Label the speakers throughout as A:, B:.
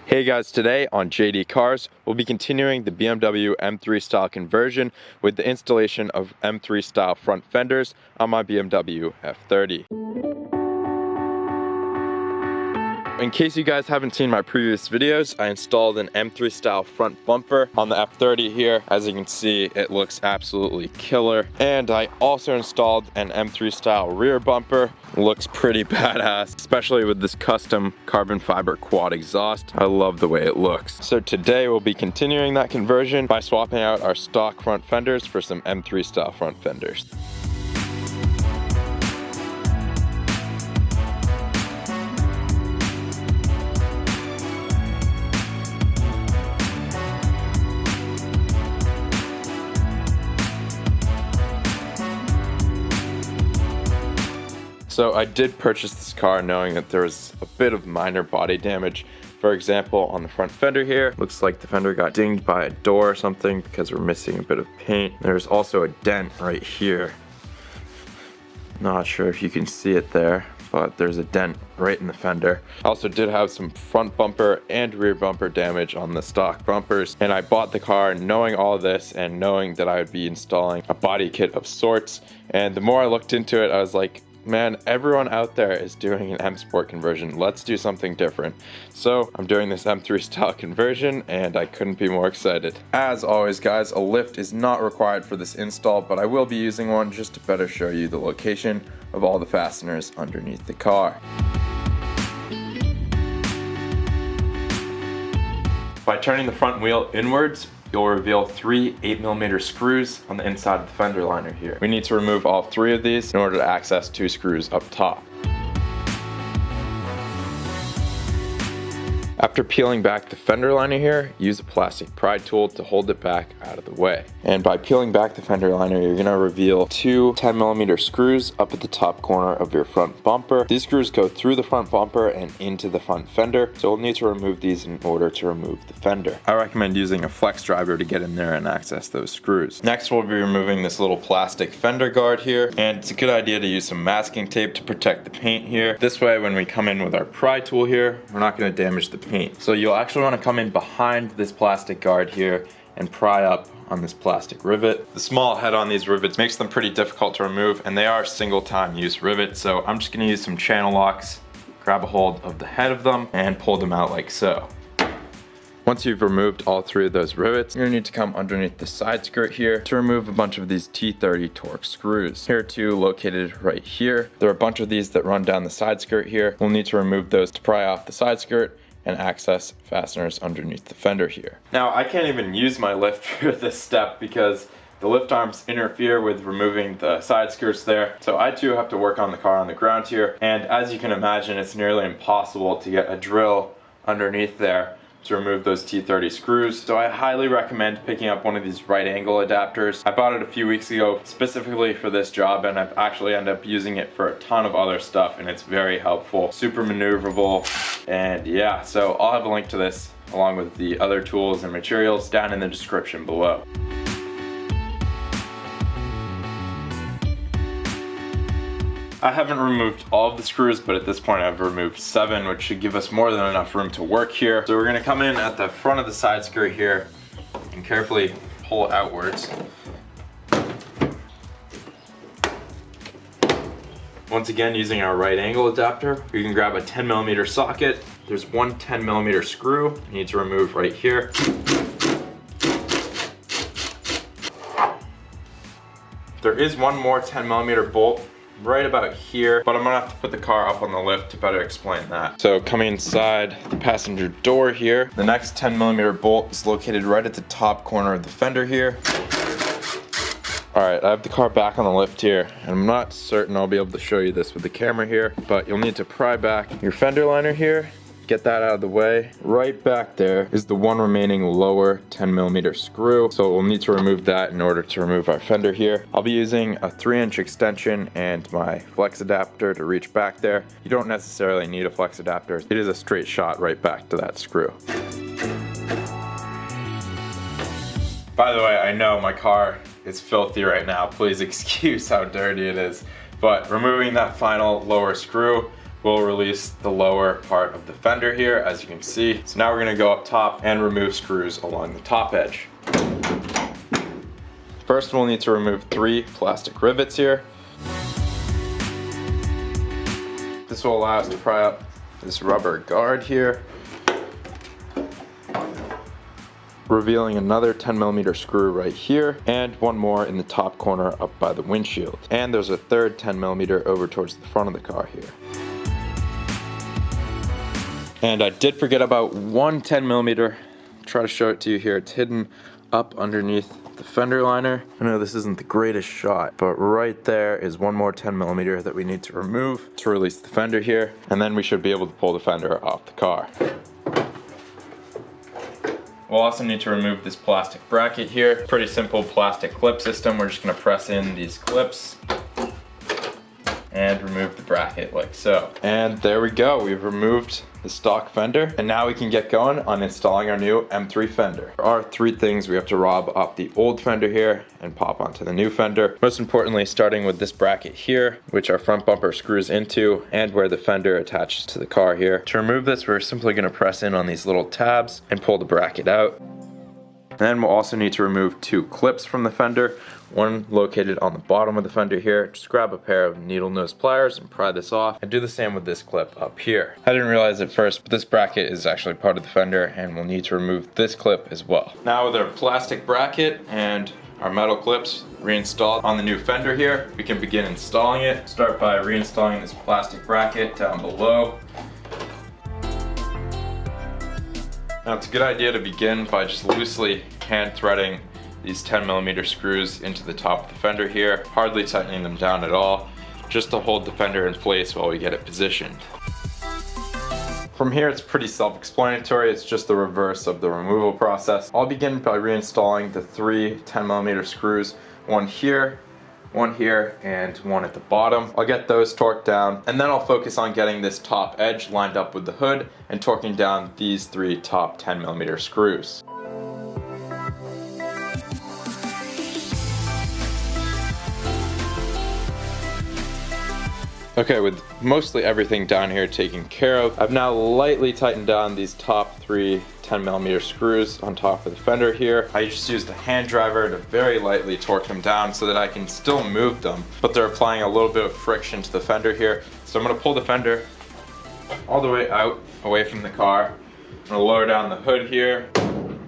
A: Hey guys, today on JD Cars, we'll be continuing the BMW M3 style conversion with the installation of M3 style front fenders on my BMW F30. In case you guys haven't seen my previous videos, I installed an M3 style front bumper on the F30 here. As you can see, it looks absolutely killer. And I also installed an M3 style rear bumper. It looks pretty badass, especially with this custom carbon fiber quad exhaust. I love the way it looks. So today we'll be continuing that conversion by swapping out our stock front fenders for some M3 style front fenders. So I did purchase this car knowing that there was a bit of minor body damage. For example, on the front fender here, looks like the fender got dinged by a door or something because we're missing a bit of paint. There's also a dent right here. Not sure if you can see it there, but there's a dent right in the fender. I also did have some front bumper and rear bumper damage on the stock bumpers, and I bought the car knowing all this and knowing that I would be installing a body kit of sorts. And the more I looked into it, I was like, man, everyone out there is doing an M Sport conversion. Let's do something different. So I'm doing this M3 style conversion and I couldn't be more excited. As always guys, a lift is not required for this install, but I will be using one just to better show you the location of all the fasteners underneath the car. By turning the front wheel inwards, you'll reveal 3 8mm screws on the inside of the fender liner here. We need to remove all 3 of these in order to access 2 screws up top. After peeling back the fender liner here, use a plastic pry tool to hold it back out of the way. And by peeling back the fender liner, you're going to reveal 2 10mm screws up at the top corner of your front bumper. These screws go through the front bumper and into the front fender, so we'll need to remove these in order to remove the fender. I recommend using a flex driver to get in there and access those screws. Next, we'll be removing this little plastic Fender Guard here, and it's a good idea to use some masking tape to protect the paint here. This way, when we come in with our pry tool here, we're not going to damage the paint. So you'll actually want to come in behind this plastic guard here and pry up on this plastic rivet. The small head on these rivets makes them pretty difficult to remove, and they are single time use rivets, so I'm just going to use some channel locks, grab a hold of the head of them, and pull them out like so. Once you've removed all 3 of those rivets, you're going to need to come underneath the side skirt here to remove a bunch of these T30 Torx screws. Here are 2 located right here. There are a bunch of these that run down the side skirt here. We'll need to remove those to pry off the side skirt and access fasteners underneath the fender here. Now I can't even use my lift for this step because the lift arms interfere with removing the side skirts there. So I too have to work on the car on the ground here, and as you can imagine, it's nearly impossible to get a drill underneath there to remove those T30 screws. So I highly recommend picking up one of these right angle adapters. I bought it a few weeks ago specifically for this job, and I've actually ended up using it for a ton of other stuff, and it's very helpful, super maneuverable, and yeah, so I'll have a link to this along with the other tools and materials down in the description below. I haven't removed all of the screws, but at this point I've removed 7, which should give us more than enough room to work here. So we're going to come in at the front of the side skirt here and carefully pull it outwards. Once again, using our right angle adapter, you can grab a 10mm socket. There's 1 10mm screw you need to remove right here. There is 1 more 10mm bolt right about here, but I'm gonna have to put the car up on the lift to better explain that. So coming inside the passenger door here, the next 10mm bolt is located right at the top corner of the fender here. Alright, I have the car back on the lift here, and I'm not certain I'll be able to show you this with the camera here, but you'll need to pry back your fender liner here, get that out of the way. Right back there is the 1 remaining lower 10mm screw, so we'll need to remove that in order to remove our fender here. I'll be using a 3-inch extension and my flex adapter to reach back there. You don't necessarily need a flex adapter. It is a straight shot right back to that screw. By the way, I know my car is filthy right now. Please excuse how dirty it is. But removing that final lower screw will release the lower part of the fender here, as you can see. So now we're gonna go up top and remove screws along the top edge. First, we'll need to remove 3 plastic rivets here. This will allow us to pry up this rubber guard here, revealing another 10mm screw right here, and one more in the top corner up by the windshield. And there's a third 10mm over towards the front of the car here. And I did forget about one 10mm. Try to show it to you here. It's hidden up underneath the fender liner. I know this isn't the greatest shot, but right there is one more 10mm that we need to remove to release the fender here, and then we should be able to pull the fender off the car. We'll also need to remove this plastic bracket here. Pretty simple plastic clip system. We're just gonna press in these clips and remove the bracket like so. And there we go, we've removed the stock fender, and now we can get going on installing our new M3 Fender. There are 3 things we have to rob off the old fender here and pop onto the new fender. Most importantly, starting with this bracket here, which our front bumper screws into, and where the fender attaches to the car here. To remove this, we're simply gonna press in on these little tabs and pull the bracket out. And then we'll also need to remove 2 clips from the fender, one located on the bottom of the fender here. Just grab a pair of needle nose pliers and pry this off, and do the same with this clip up here. I didn't realize at first, but this bracket is actually part of the fender, and we'll need to remove this clip as well. Now with our plastic bracket and our metal clips reinstalled on the new fender here, we can begin installing it. Start by reinstalling this plastic bracket down below. Now it's a good idea to begin by just loosely hand threading these 10mm screws into the top of the fender here, hardly tightening them down at all, just to hold the fender in place while we get it positioned. From here it's pretty self-explanatory, it's just the reverse of the removal process. I'll begin by reinstalling the 3 10mm screws, one here, and one at the bottom. I'll get those torqued down, and then I'll focus on getting this top edge lined up with the hood and torquing down these 3 top 10mm screws. Okay, with mostly everything down here taken care of, I've now lightly tightened down these top 3 10mm screws on top of the fender here. I just used a hand driver to very lightly torque them down so that I can still move them, but they're applying a little bit of friction to the fender here. So I'm gonna pull the fender all the way out, away from the car. I'm gonna lower down the hood here,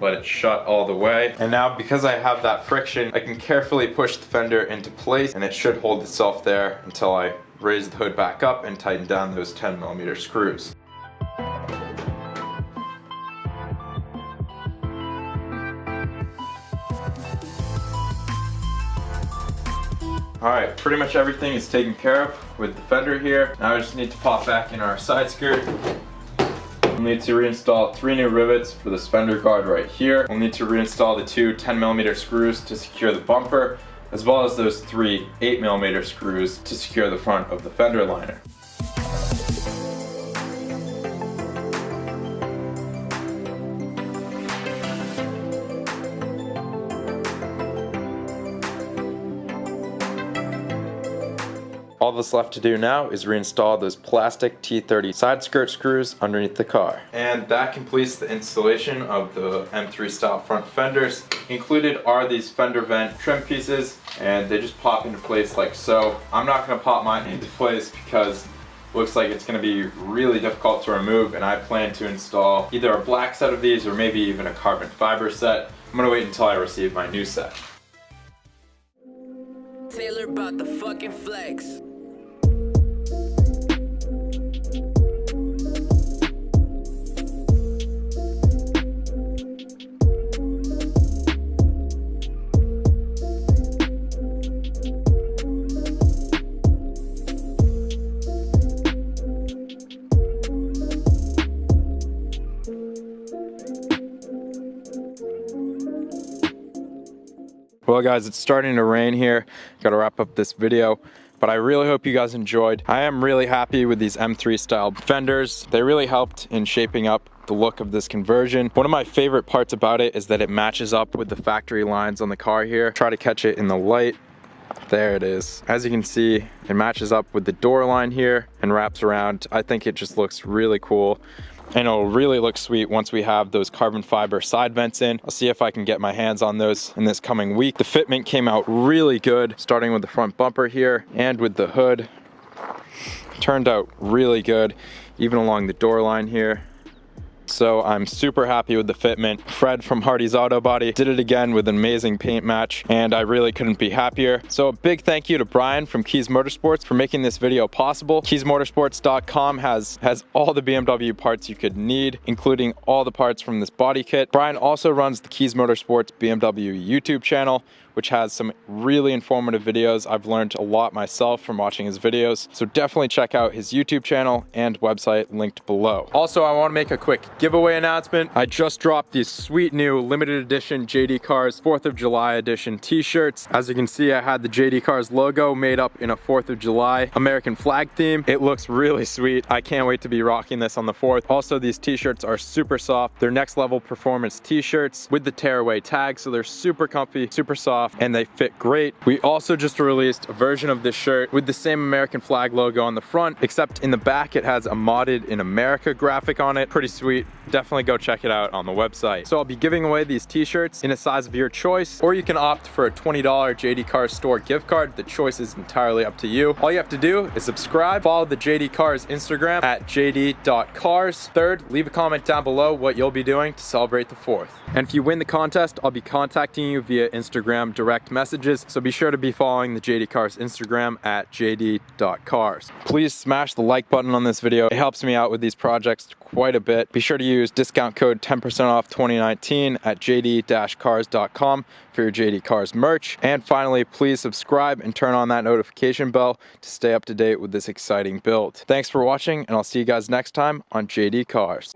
A: let it shut all the way. And now, because I have that friction, I can carefully push the fender into place, and it should hold itself there until I raise the hood back up and tighten down those 10mm screws. Alright, pretty much everything is taken care of with the fender here. Now I just need to pop back in our side skirt. We'll need to reinstall 3 new rivets for this Fender Guard right here. We'll need to reinstall the 2 10mm screws to secure the bumper, as well as those 3 8mm screws to secure the front of the fender liner. All that's left to do now is reinstall those plastic T30 side skirt screws underneath the car. And that completes the installation of the M3 style front fenders. Included are these fender vent trim pieces, and they just pop into place like so. I'm not going to pop mine into place because it looks like it's going to be really difficult to remove, and I plan to install either a black set of these or maybe even a carbon fiber set. I'm going to wait until I receive my new set.
B: Taylor about the fucking flex.
A: Well guys, it's starting to rain here. Gotta wrap up this video, but I really hope you guys enjoyed. I am really happy with these M3 style fenders. They really helped in shaping up the look of this conversion. One of my favorite parts about it is that it matches up with the factory lines on the car here. Try to catch it in the light. There it is. As you can see, it matches up with the door line here and wraps around. I think it just looks really cool. And it'll really look sweet once we have those carbon fiber side vents in. I'll see if I can get my hands on those in this coming week. The fitment came out really good, starting with the front bumper here and with the hood. Turned out really good, even along the door line here. So I'm super happy with the fitment. Fred from Hardy's Auto Body did it again with an amazing paint match, and I really couldn't be happier. So a big thank you to Bryan from Kies Motorsports for making this video possible. KiesMotorsports.com has all the BMW parts you could need, including all the parts from this body kit. Bryan also runs the Kies Motorsports BMW YouTube channel, which has some really informative videos. I've learned a lot myself from watching his videos, so definitely check out his YouTube channel and website linked below. Also, I want to make a quick giveaway announcement. I just dropped these sweet new limited edition JD Cars 4th of July edition t-shirts. As you can see, I had the JD Cars logo made up in a 4th of July American flag theme. It looks really sweet. I can't wait to be rocking this on the 4th. Also, these t-shirts are super soft. They're next level performance t-shirts with the tearaway tag, so they're super comfy, super soft, and they fit great. We also just released a version of this shirt with the same American flag logo on the front, except in the back it has a modded in America graphic on it. Pretty sweet. Definitely go check it out on the website. So I'll be giving away these t-shirts in a size of your choice, or you can opt for a $20 JD Cars store gift card. The choice is entirely up to you. All you have to do is subscribe, follow the JD Cars Instagram at jd.cars. Third, leave a comment down below what you'll be doing to celebrate the 4th. And if you win the contest, I'll be contacting you via Instagram direct messages, so be sure to be following the JD Cars Instagram at jd.cars. Please smash the like button on this video. It helps me out with these projects quite a bit. Be sure to use discount code 10% off 2019 at jd-cars.com for your JD Cars merch. And finally, please subscribe and turn on that notification bell to stay up to date with this exciting build. Thanks for watching, and I'll see you guys next time on JD Cars.